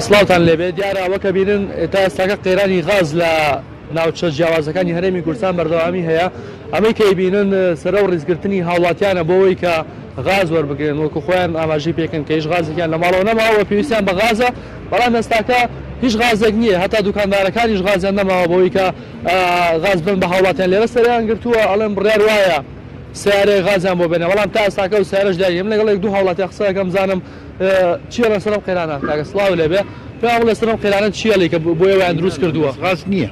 سڵاوتان لێبێ دیارە ئەوە کە بینن تا ئێستاکە قەیرانی غاز لە ناوچە جیاوازەکانی هەرێمی کوردستان بەردەوامی هەیە ئەمەی کەی بینن سەرە و ڕیزگرتنی هاوڵاتیانە بۆ ئەوەی کە غاز وەربگرن وەکو خۆیان ئاماژەی پێکەن کە هیچ غازێکیان لە ماڵەوە نەماوە پێویستیان بە غازە بەڵام ئێستاکە هیچ غازێک نییە هەتا دوکاندارەکانیش غازیان نەماوە بۆ ئەوەی کە غاز بن بە هاوڵاتیان لێرە سەریان گرتووە ئەڵێن بڕیار وایە سیارەی غازیان بۆ بێنە بەڵام تا ئێستاکە و سیارەش داریم لەگەڵ دوو هاوڵاتی قسەکەم زانم چیە لەسەر ئەم قەیرانە کاکە سڵاو لێبێ پێم لەسەر ئەم قەیرانە چییە کە بۆ ئێوەیان دروست کردووە غاز نییە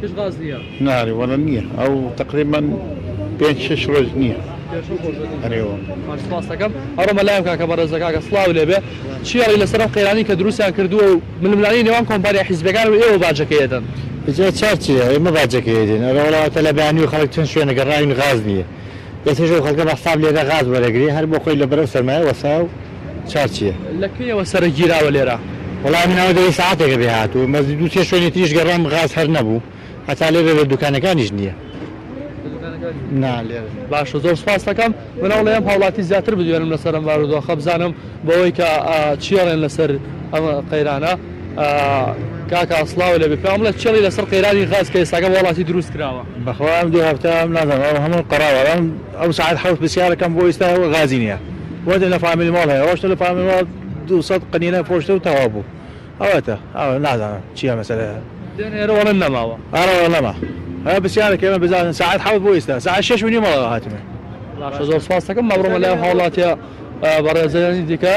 هیچ غاز نییە ناری وەڵە نییە ئەو تقریبا 5-6 ڕۆژ نییە هەرێەوە سپاس دەکەم ئەوڕۆمە لایم کاکە بەڕێزە کاکە سڵاو لێبێ چییە لەسەر ئەم قەیرانی کە دروستیان کردووە و ململانی نێوان کۆمپانیا حیزبەکان و ئێوە باجەکەیەدەن بجا چارچیە ئێمە باجەکەیدن ئەوڵاتە لە بەیانی و خەڵک چەند شوێنە گەڕاوین غاز نییە دەتێژە خەڵکە بە حساب لێرە غاز وەرەگری هەر بۆ خۆی لە بەرەو سەرمایە وەسا و چارچیە لەکوێوە سەرە گیراوە لێرە وەڵامی ناوە دەوێت ساعاتێکە بێ هاتوو مەزی دوو سێ شوێنی تریش گەڕام غاز هەر نەبوو هەتا لێرە لە دوکانەکانیش نییە باشە زۆر سپاس دەکەم منەوەڵێم هاوڵاتی زیاتر بدوێنم لەسەر ئەم بارودۆخە بزانم بۆەوەی کە چیڵێن لەسەر ئەمە قەیرانە کاکە ئەسڵاو لێبێ پێم لە چێڵی لەسەر قەیرانی غاز کە ئێستاکە وڵاتی دروست کراوە بەخوام دوو هەفتە نازانم هەموو قەراوە ئەو ساعت حەوت پرسیارەکەم بۆ ئێستا غازی نییە وەدە لە فامیلی ماڵ هەیە ئەوشتە لە فامیلی ماڵ 200 قنینە پۆشتە و تەوا بوو ئەوەتە ئەوە نازانم چییە مەسەلەیە دێنێرە وەڵێن نەماوە ئارەوە نەما هەیە پرسیارێک ئێمە بزانن ساعت حەوت بۆ ئێستا ساعت 6 و نیم ماڵەوە هاتمێ باشە زۆر سپاس دەکەم مەبڕۆمە لای هاوڵاتیە بەڕێزەیانی دیکە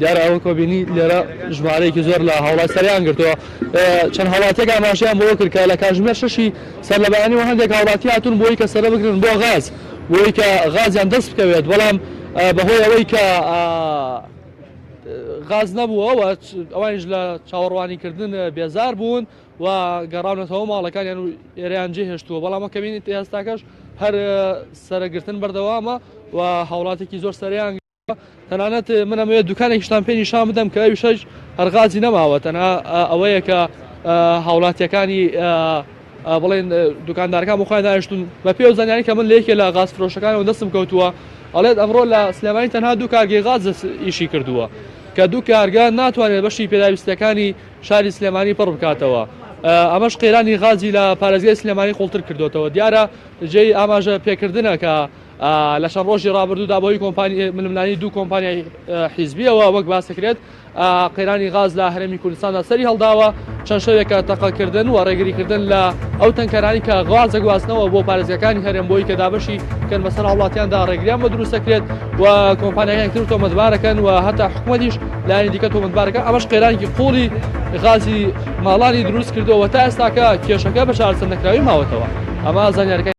دیارە ئەوە کۆ بینی لێرە ژمارەیەکی زۆر لە هاوڵات سەریان گرتووە چەند هاوڵاتێک ئاماژەیان بۆ کرد کە لە کاتژمێر 6 سەر لە بەیانیەوە هەندێک هاوڵاتی هاتوون بۆی کە سەرە بگرن بۆ غاز بۆی کە غازیان دەست بکەوێت بەڵام بەهۆی ئەوەی کە غاز نەبووەوە ئەوانیش لە چاوەڕوانیکردن بێزار بوون و گەڕاونەتەوە ماڵەکانیان و ئێرەیان جێهێشتووە بەڵامە کە بینیت ئێستاکەش هەر سەرەگرتن بەردەوامە و هاوڵاتێکی زۆر سەریان تەنانەت من ئەمەوێت دوکانێکیشتان پێ نیشان بدەم کە ئەویشەش هەرغازی نەماوە تەنها ئەوەیە کە هاوڵاتیەکانی بڵێن دوکاندارەکان بۆ خۆیان دانیشتون بە پێ و زانیاری کە من لە یەکێ لە غاز فرۆشەکانەوە دەستم کەوتووە ئەڵێت ئەمڕۆ لە سلێمانی تەنها دوو کارگەی غاز ئیشی کردووە کە دوو کارگە ناتوانێت بەشی پێداویستەکانی شاری سلێمانی پڕ بکاتەوە ئەمەش قەیرانی غازی لە پارێزگای سلێمانی قوڵتر کردوتەوە دیارە جێی ئاماژە پێکردنە کە لە چەند ڕۆژی ڕابردوودا بۆی کۆمپانی ململانی دوو کۆمپانیای حیزبیەوە وەک باسەکرێت قەیرانی غاز لە هەرێمی کوردستاندا سەری هەڵداوە چەند شەوێکە تەقەکردن و ڕێگریکردن لە ئەو تەنکەرانی کە غازە گواستنەوە بۆ پارێزگەکانی هەرێم بۆی کە دابەشی کەن بەسەر هاوڵاتیاندا ڕێگریان بە دروستەکرێت و کۆمپانیەکان تر تۆمەتبارەکەن و هەتا حکوومەتیش لایەنی دیکە تۆمەتبارەکە ئەمەش قەیرانێکی قوڵی غازی ماڵانی دروست کردەوە تا ئێستاکە کێشەکە بە چارەسەر نەکراوی ماوەتەوە ئەمە زانیاریەکە